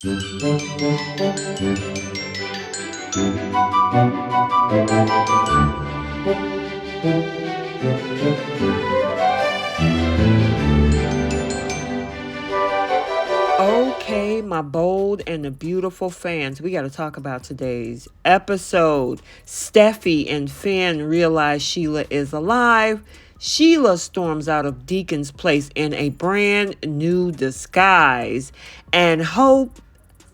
Okay, my bold and the beautiful fans, we got to talk about today's episode. Steffy and Finn realize Sheila is alive. Sheila storms out of Deacon's place in a brand new disguise, and Hope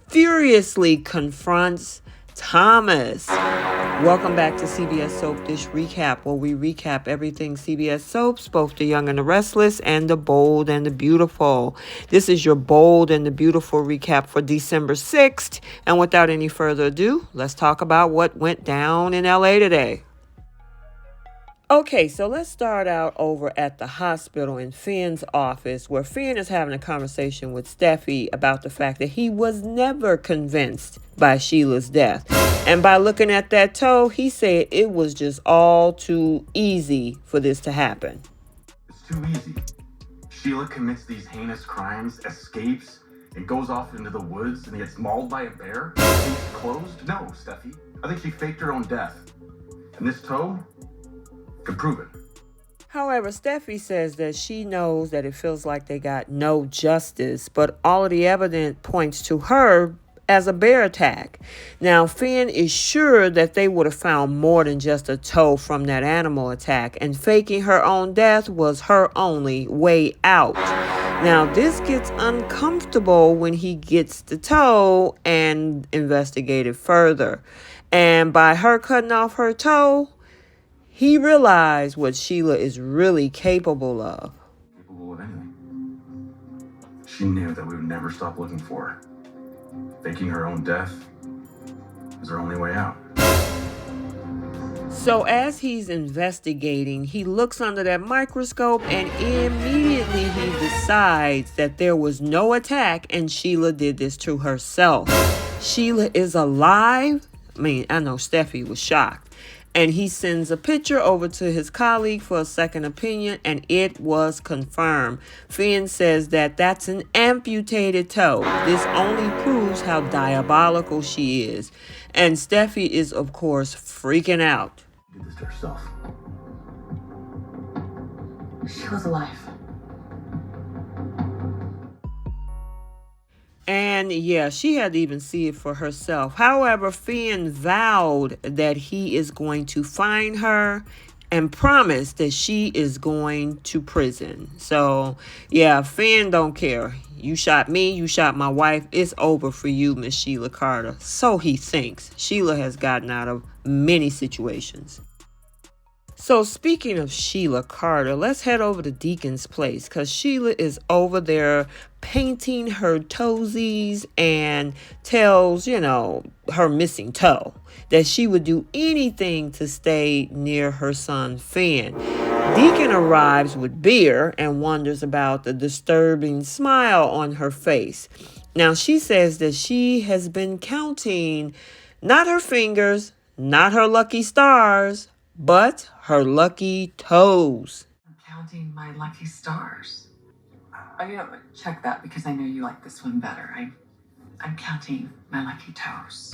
furiously confronts Thomas. Welcome back to CBS Soap Dish Recap, where we recap everything CBS Soaps, both the young and the restless, and the bold and the beautiful. This is your bold and the beautiful recap for December 6th. And without any further ado, let's talk about what went down in LA today. Okay, so let's start out over at the hospital in Finn's office, where Finn is having a conversation with Steffy about the fact that he was never convinced by Sheila's death. And by looking at that toe, he said it was just all too easy for this to happen. It's too easy. Sheila commits these heinous crimes, escapes, and goes off into the woods and gets mauled by a bear? Case closed? No, Steffi. I think she faked her own death. And this toe can prove it. However, Steffi says that she knows that it feels like they got no justice, but all of the evidence points to her as a bear attack. Now, Finn is sure that they would have found more than just a toe from that animal attack, and faking her own death was her only way out. Now, this gets uncomfortable when he gets the toe and investigated further. And by her cutting off her toe, he realized what Sheila is really capable of. Capable of anything. She knew that we would never stop looking for her. Faking her own death is her only way out. So as he's investigating, he looks under that microscope and immediately he decides that there was no attack and Sheila did this to herself. Sheila is alive? I know Steffi was shocked. And he sends a picture over to his colleague for a second opinion, and it was confirmed. Finn says that that's an amputated toe. This only proves how diabolical she is. And Steffi is, of course, freaking out. She did this to herself. She was alive. And yeah, she had to even see it for herself. However, Finn vowed that he is going to find her and promise that she is going to prison. So yeah, Finn don't care. You shot me, you shot my wife. It's over for you, Miss Sheila Carter. So he thinks. Sheila has gotten out of many situations. So speaking of Sheila Carter, let's head over to Deacon's place because Sheila is over there painting her toesies and tells, her missing toe that she would do anything to stay near her son Finn. Deacon arrives with beer and wonders about the disturbing smile on her face. Now she says that she has been counting not her fingers, not her lucky stars, but her lucky toes. I'm counting my lucky stars. Check that because I know you like this one better. I'm counting my lucky toes.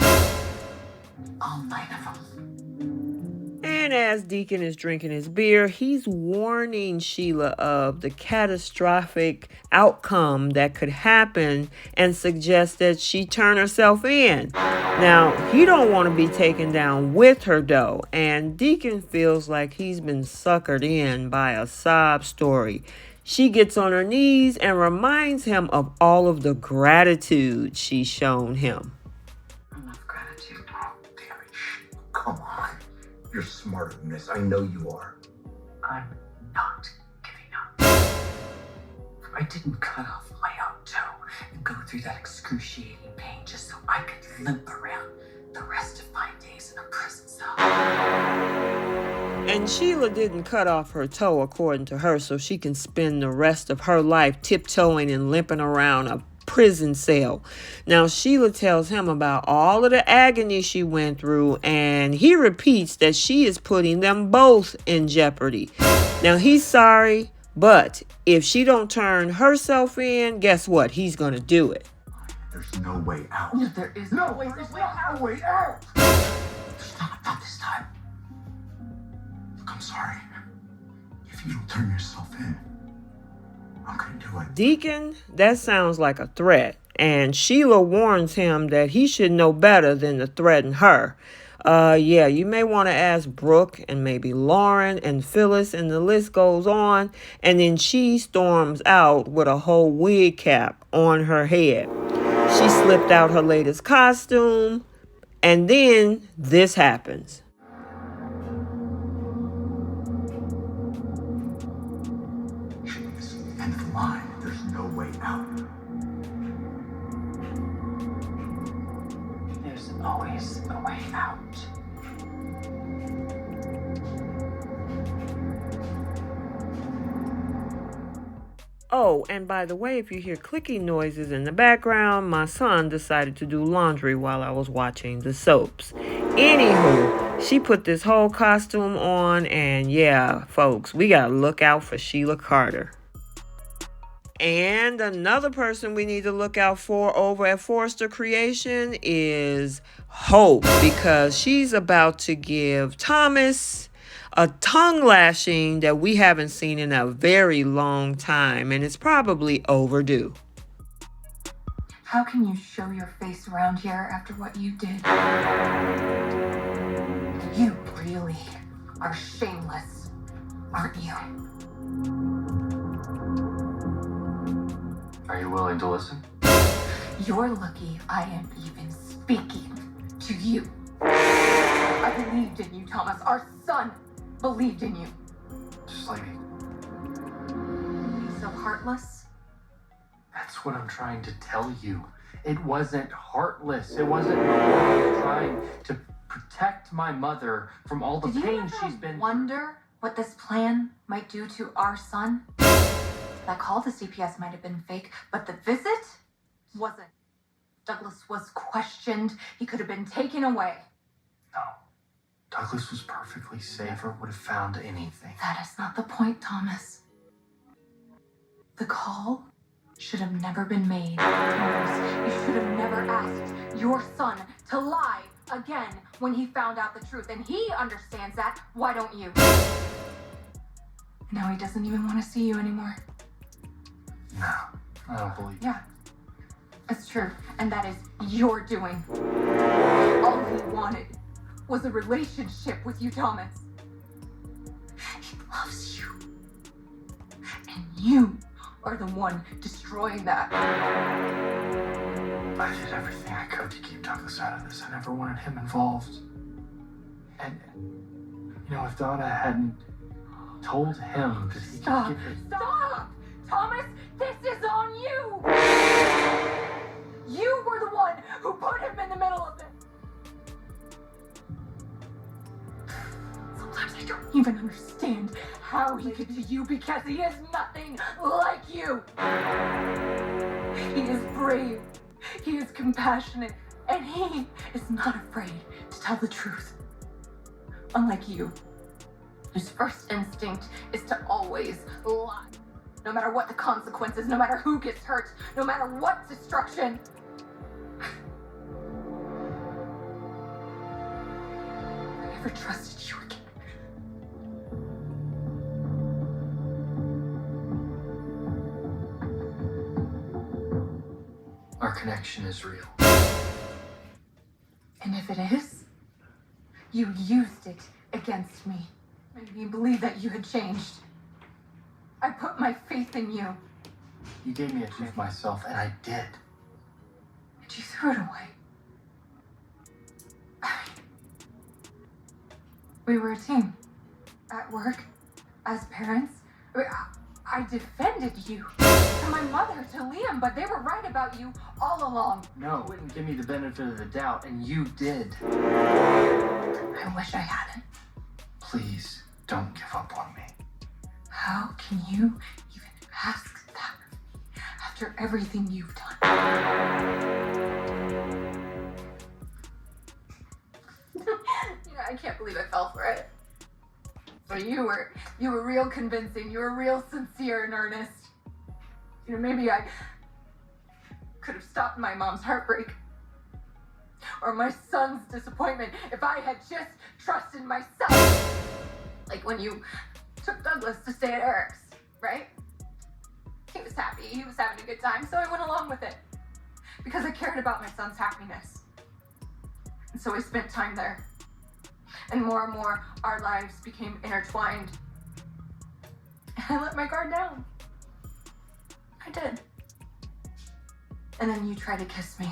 All 9 of them. And as Deacon is drinking his beer, he's warning Sheila of the catastrophic outcome that could happen and suggests that she turn herself in. Now, he don't want to be taken down with her though, and Deacon feels like he's been suckered in by a sob story. She gets on her knees and reminds him of all of the gratitude she's shown him. Enough gratitude. Oh, damn it. Come on. You're smarter than this. I know you are. I'm not giving up. I didn't cut off my own toe and go through that excruciating pain just so I could limp around the rest of my days in a prison cell. And Sheila didn't cut off her toe, according to her, so she can spend the rest of her life tiptoeing and limping around a prison cell. Now, Sheila tells him about all of the agony she went through, and he repeats that she is putting them both in jeopardy. Now, he's sorry, but if she don't turn herself in, guess what? He's going to do it. There's no way out. No, there is no way. There's no way out. There's not this time. Look, I'm sorry. If you don't turn yourself in, I'm gonna do it. Deacon, that sounds like a threat. And Sheila warns him that he should know better than to threaten her. Yeah, you may want to ask Brooke and maybe Lauren and Phyllis, and the list goes on. And then she storms out with a whole wig cap on her head. She slipped out her latest costume. And then this happens. This is the end of the line. There's no way out. There's always a way out. Oh, and by the way, if you hear clicking noises in the background, my son decided to do laundry while I was watching the soaps. Anywho, she put this whole costume on, and yeah, folks, we gotta look out for Sheila Carter. And another person we need to look out for over at Forrester Creation is Hope, because she's about to give Thomas a tongue lashing that we haven't seen in a very long time, and it's probably overdue. How can you show your face around here after what you did? You really are shameless, aren't you? Are you willing to listen? You're lucky I am even speaking to you. I believed in you, Thomas. Our son believed in you. Just like me. Be so heartless. That's what I'm trying to tell you. It wasn't heartless. It wasn't trying to protect my mother from all the Did you pain ever she's been. wonder what this plan might do to our son? That call to CPS might have been fake, but the visit wasn't. Douglas was questioned. He could have been taken away. No. Douglas was perfectly safe or would have found anything. That is not the point, Thomas. The call should have never been made. Thomas, you should have never asked your son to lie again when he found out the truth. And he understands that. Why don't you? Now he doesn't even want to see you anymore. No, I don't believe it. Yeah, it's true. And that is your doing. All he wanted was a relationship with you, Thomas. He loves you. And you are the one destroying that. I did everything I could to keep Douglas out of this. I never wanted him involved. And, you know, if Donna hadn't told him that he Stop! could get her... Stop! Thomas, this is on you! You were the one who put him in the middle of this. Sometimes I don't even understand how he could to you because he is nothing like you. He is brave, he is compassionate, and he is not afraid to tell the truth. Unlike you, whose first instinct is to always lie. No matter what the consequences, no matter who gets hurt, no matter what destruction. I never trusted you again. Our connection is real. And if it is, you used it against me. Made me believe that you had changed. I put my faith in you. You gave me a proof of myself, and I did. And you threw it away. We were a team. At work, as parents. I defended you. To my mother, to Liam, but they were right about you all along. No, you wouldn't give me the benefit of the doubt, and you did. I wish I hadn't. Please, don't give up on me. How can you even ask that of me after everything you've done? I can't believe I fell for it. But you were real convincing. You were real sincere and earnest. Maybe could have stopped my mom's heartbreak. Or my son's disappointment if I had just trusted myself. Like when you took Douglas to stay at Eric's, right? He was happy, he was having a good time, so I went along with it. Because I cared about my son's happiness. And so I spent time there. And more, our lives became intertwined. And I let my guard down. I did. And then you tried to kiss me.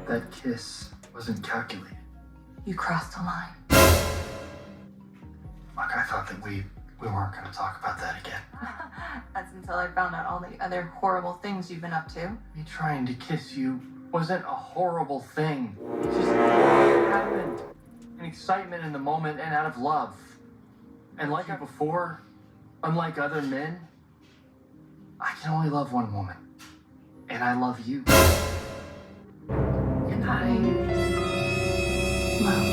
That kiss wasn't calculated. You crossed a line. Look, I thought that we weren't going to talk about that again. That's until I found out all the other horrible things you've been up to. Me trying to kiss you wasn't a horrible thing. It just happened. An excitement in the moment and out of love. And like before, unlike other men, I can only love one woman. And I love you. And I love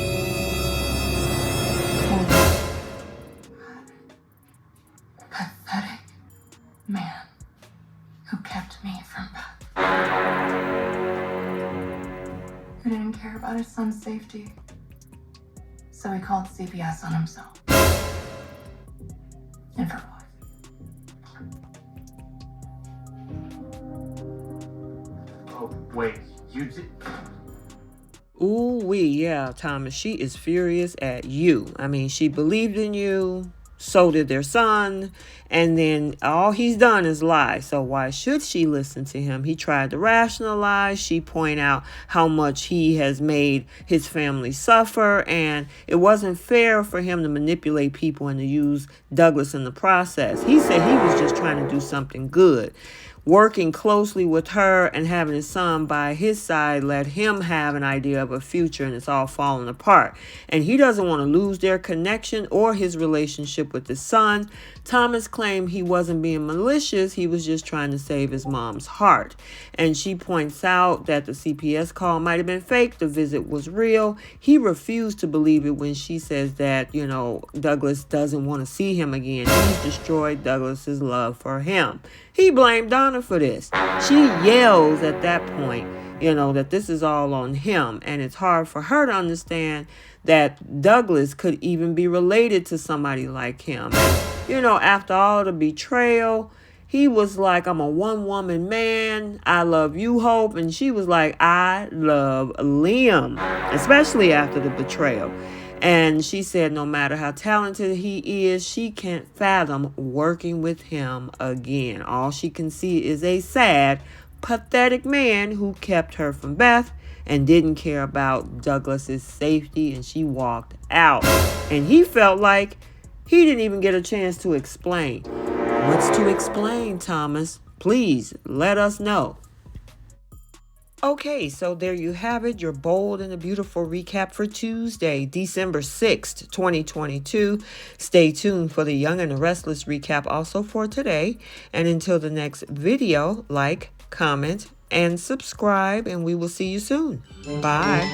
a pathetic man who kept me from Beth. Who didn't care about his son's safety. So he called CPS on himself. And for what? Oh, wait, you did... Ooh-wee, yeah, Thomas, she is furious at you. I mean, she believed in you, so did their son, and then all he's done is lie. So why should she listen to him? He tried to rationalize. She point out how much he has made his family suffer, and it wasn't fair for him to manipulate people and to use Douglas in the process. He said he was just trying to do something good. Working closely with her and having his son by his side let him have an idea of a future, and it's all falling apart. And he doesn't want to lose their connection or his relationship with his son. Thomas claimed he wasn't being malicious. He was just trying to save his mom's heart. And she points out that the CPS call might have been fake. The visit was real. He refused to believe it when she says that, Douglas doesn't want to see him again. He's destroyed Douglas's love for him. He blamed Donna for this. She yells at that point, that this is all on him. And it's hard for her to understand that Douglas could even be related to somebody like him. And, after all the betrayal, he was like, I'm a one-woman man. I love you, Hope. And she was like, I love Liam, especially after the betrayal. And she said no matter how talented he is, she can't fathom working with him again. All she can see is a sad, pathetic man who kept her from Beth and didn't care about Douglas's safety, and she walked out. And he felt like he didn't even get a chance to explain. What's to explain, Thomas? Please let us know. Okay, so there you have it, your bold and a beautiful recap for Tuesday, December 6th, 2022. Stay tuned for the Young and the Restless recap also for today. And until the next video, like, comment, and subscribe, and we will see you soon. Bye.